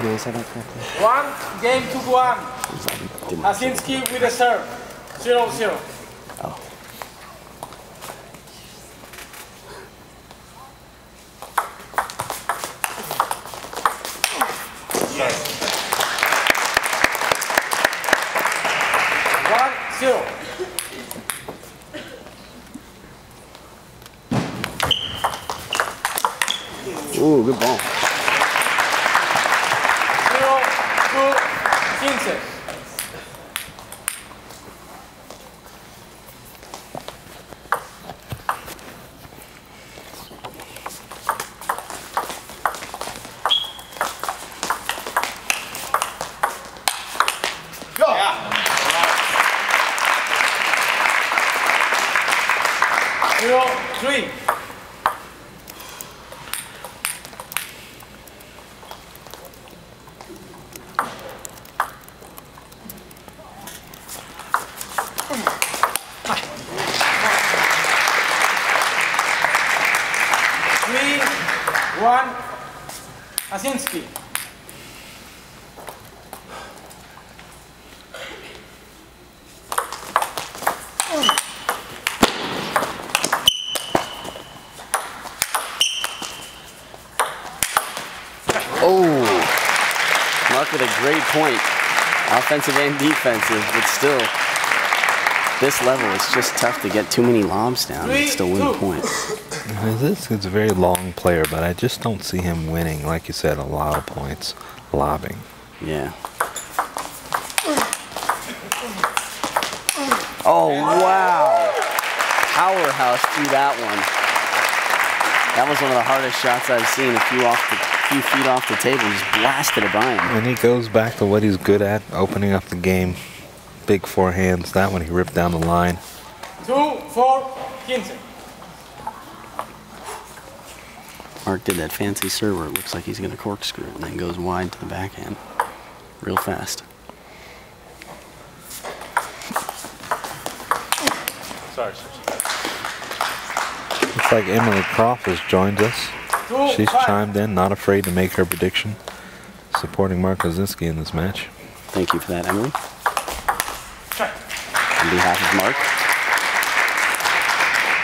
Did I say that correctly? 1 game to 1. Hazinski with a serve. 0-0. Oh. Yes. 1-0. Ooh, good ball. 0-2 Hinse. Go! 0-3. Hazinski. Oh, Mark with a great point, offensive and defensive, but still, this level it's just tough to get too many lobs down and still win the point. This is a very long player, but I just don't see him winning, like you said, a lot of points lobbing. Yeah. Oh, wow. Powerhouse threw that one. That was one of the hardest shots I've seen. A few feet off the table, just blasted it by him. And he goes back to what he's good at, opening up the game. Big forehands. That one he ripped down the line. 2-4 Hinse. Mark did that fancy serve where it looks like he's going to corkscrew and then goes wide to the backhand real fast. Sorry. Looks like Emily Croft has joined us. She's chimed in, not afraid to make her prediction, supporting Mark Hazinski in this match. Thank you for that, Emily. On behalf of Mark.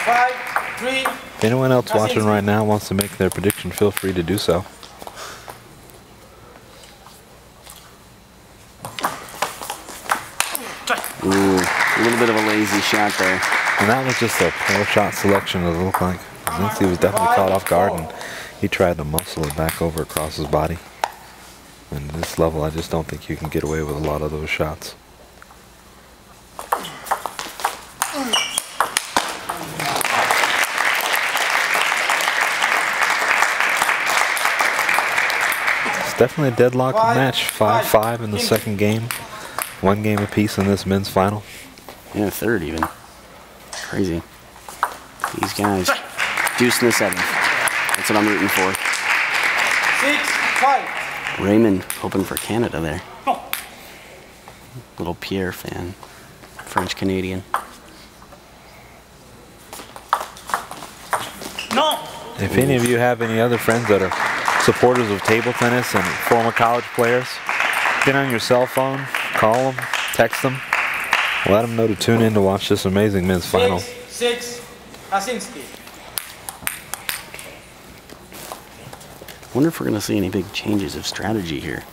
5-3. If anyone else watching right now wants to make their prediction, feel free to do so. Ooh, a little bit of a lazy shot there. And that was just a poor shot selection, it looked like. Hazinski was definitely caught off guard, and he tried to muscle it back over across his body. And at this level, I just don't think you can get away with a lot of those shots. It's definitely a deadlock match. 5-5 in the second game. 1 game apiece in this men's final. Yeah, third even. Crazy. These guys. Deuce in the 7th. That's what I'm rooting for. 6-5. Raymond hoping for Canada there. Little Pierre fan. French-Canadian. No. If any of you have any other friends that are supporters of table tennis and former college players, get on your cell phone, call them, text them, let them know to tune in to watch this amazing men's final. 6-6 Hazinski. Wonder if we're going to see any big changes of strategy here.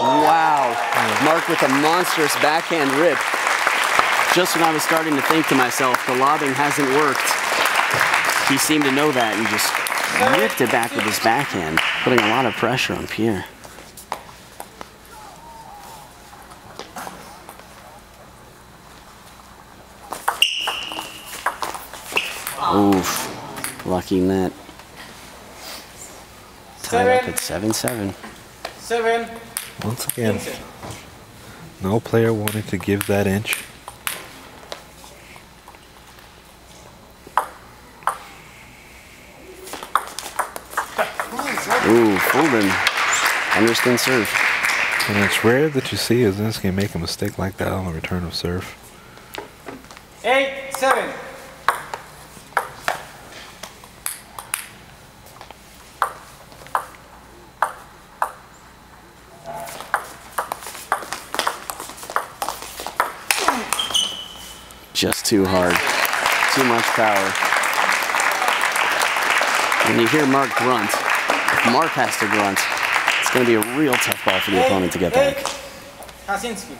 Wow, Mark with a monstrous backhand rip. Just when I was starting to think to myself, the lobbing hasn't worked, he seemed to know that and just ripped it back with his backhand, putting a lot of pressure on Pierre. Oof, lucky net. Tied up at 7-7. 7. Once again, no player wanted to give that inch. Ooh, Fulden. Understand serve. And it's rare that you see Hazinski make a mistake like that on the return of serve. 8-7. Just too hard. Too much power. When you hear Mark grunt, if Mark has to grunt, it's going to be a real tough ball for the opponent to get back. Hazinski.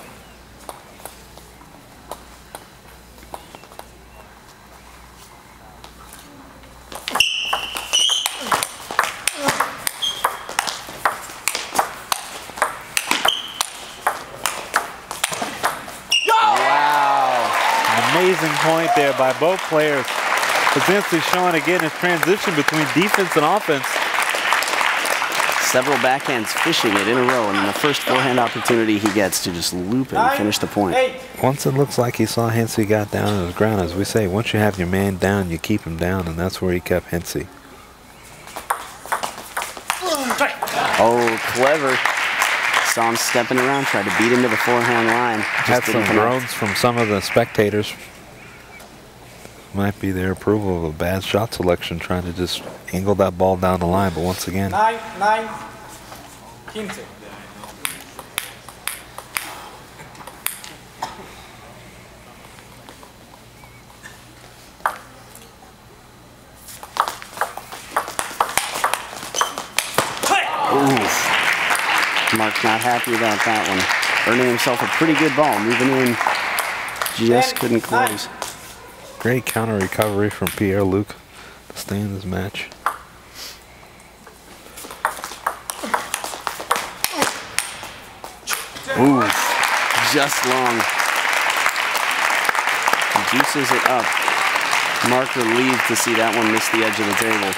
Amazing point there by both players. Hazinski showing again his transition between defense and offense. Several backhands fishing it in a row, and then the first forehand opportunity he gets to just loop it and finish the point. Once it looks like he saw Hinse got down on his ground, as we say, once you have your man down, you keep him down, and that's where he kept Hinse. Oh, clever. Saw him stepping around, tried to beat him to the forehand line. Had some groans from some of the spectators. Might be their approval of a bad shot selection, trying to just angle that ball down the line, but once again. 9-9. Hinse. Mark's not happy about that one. Earning himself a pretty good ball, moving in, just couldn't close. Great counter recovery from Pierre-Luc to stay in this match. Ooh, just long. Juices it up. Mark relieved to see that one miss the edge of the table.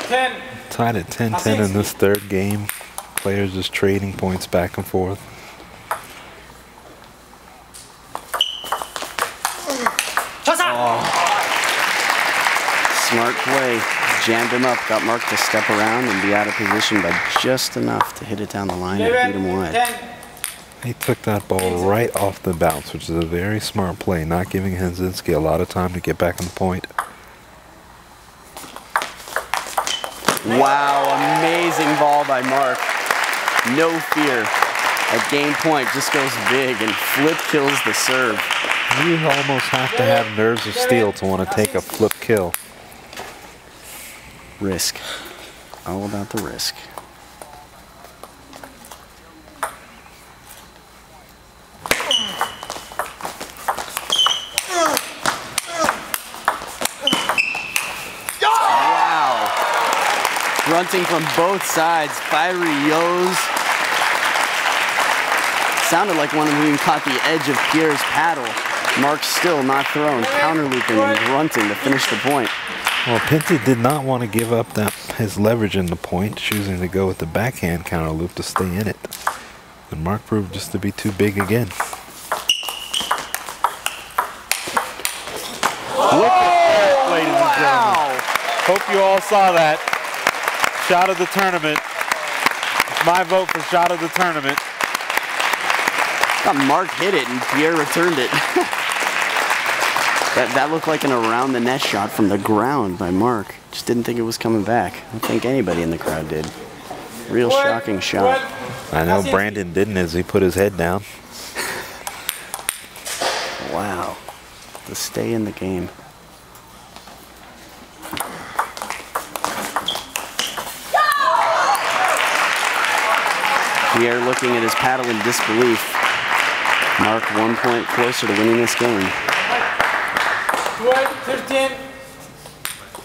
10. Tied at 10-10 in this third game. Players just trading points back and forth. Oh. Smart play. Jammed him up. Got Mark to step around and be out of position by just enough to hit it down the line and beat him wide. He took that ball right off the bounce, which is a very smart play, not giving Hazinski a lot of time to get back on the point. Wow, amazing ball by Mark. No fear. At game point, just goes big and flip kills the serve. You almost have to have nerves of steel to want to take a flip kill. Risk. All about the risk. Wow. Grunting from both sides. Fiery yo's. Sounded like one of them even caught the edge of Pierre's paddle. Mark still not thrown, counter looping and grunting to finish the point. Well, Hinse did not want to give up his leverage in the point, choosing to go with the backhand counter loop to stay in it. And Mark proved just to be too big again. Look at that, ladies and gentlemen. Hope you all saw that. Shot of the tournament. My vote for shot of the tournament. Mark hit it and Pierre returned it. That looked like an around the net shot from the ground by Mark. Just didn't think it was coming back. I don't think anybody in the crowd did. Real shocking shot. I know Brandon didn't as he put his head down. Wow. To stay in the game. Pierre looking at his paddle in disbelief. Mark 1 point closer to winning this game. 12-13.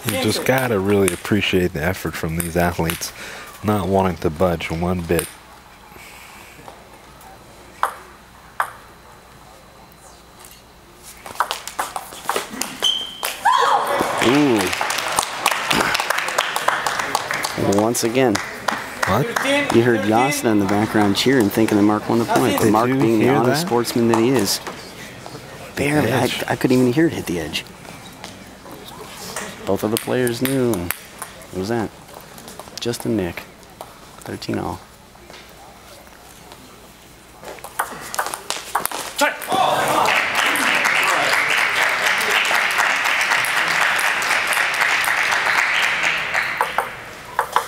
You just gotta really appreciate the effort from these athletes, not wanting to budge one bit. Ooh. Once again. What? You heard Jasna in the background cheering, thinking that Mark won the point. But Mark, being the honest sportsman that he is, barely. I couldn't even hear it hit the edge. Both of the players knew. What was that? just a nick. 13 all.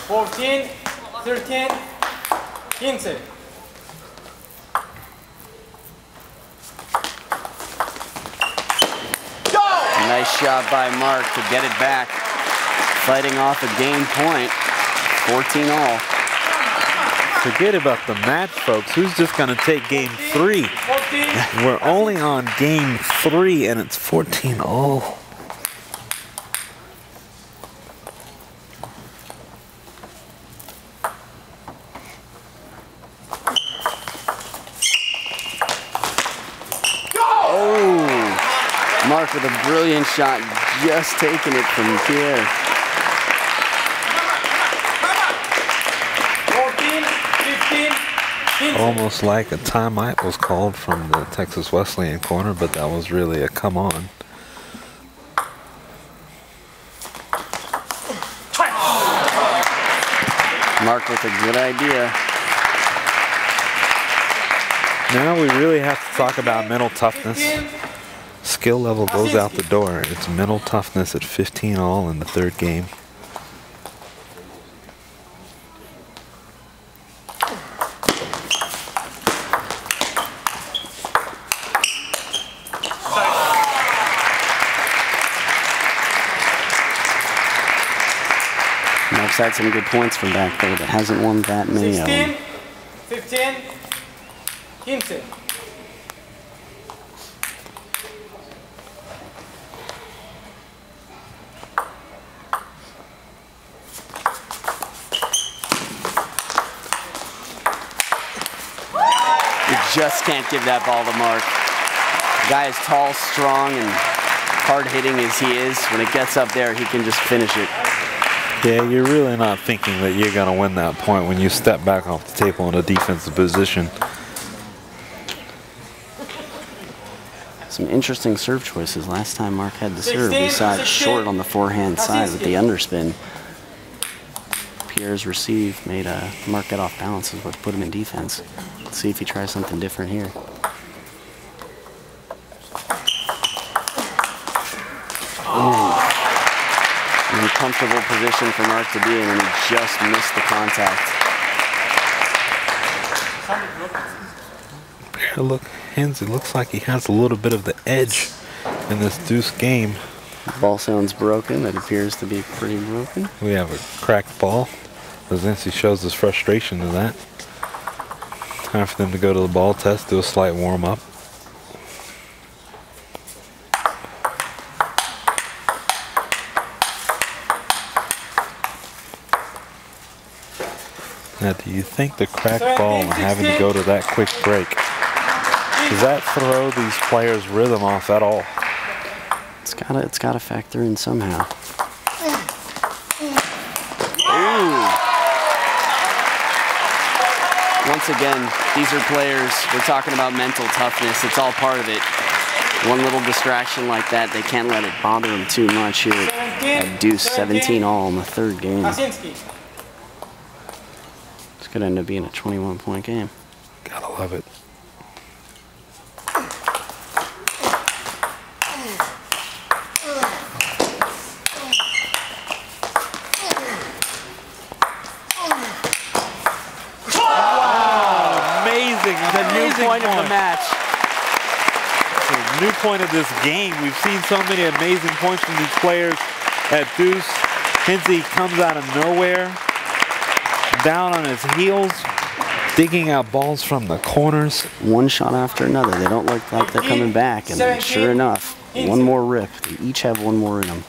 $14, 13, Hinse. Nice job by Mark to get it back. Fighting off a game point. 14 all. Forget about the match, folks. Who's just going to take game 3? We're only on game 3 and it's 14 all. Mark with a brilliant shot, just taking it from Pierre. 14, 15, Almost like a timeout was called from the Texas Wesleyan corner, but that was really a come on. Mark with a good idea. Now we really have to talk about mental toughness. Skill level goes out the door. It's mental toughness at 15 all in the third game. Mark's had some good points from back there, but hasn't won that many of them. 16, 15, Hinse. Just can't give that ball to Mark. The guy is tall, strong, and hard-hitting as he is. When it gets up there, he can just finish it. Yeah, you're really not thinking that you're going to win that point when you step back off the table in a defensive position. Some interesting serve choices. Last time Mark had the serve, we saw it short on the forehand side with the underspin. Pierre's receive made Mark get off balance, is what put him in defense. Let's see if he tries something different here. An uncomfortable position for Mark to be in, and he just missed the contact. Pierre-Luc Hinse, it looks like he has a little bit of the edge in this deuce game. Ball sounds broken. It appears to be pretty broken. We have a cracked ball. Hazinski shows his frustration to that. Time for them to go to the ball test, do a slight warm-up. Now, do you think the cracked ball and having to go to that quick break, does that throw these players' rhythm off at all? It's gotta factor in somehow. Ooh. Once again, these are players, we're talking about mental toughness, it's all part of it. One little distraction like that, they can't let it bother them too much here at deuce, 17 all in the third game. Hazinski. This could end up being a 21-point game. Gotta love it. Point of the match. The new point of this game. We've seen so many amazing points from these players at deuce. Hinse comes out of nowhere, down on his heels, digging out balls from the corners. One shot after another. They don't look like they're coming back, and then sure enough, one more rip. They each have one more in them.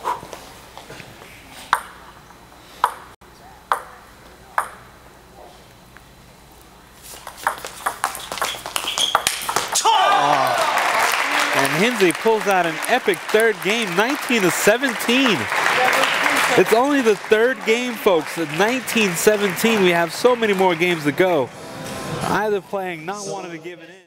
Hinse pulls out an epic third game, 19-17. It's only the third game, folks. At 19-17, we have so many more games to go. Either playing, not wanting to give it in.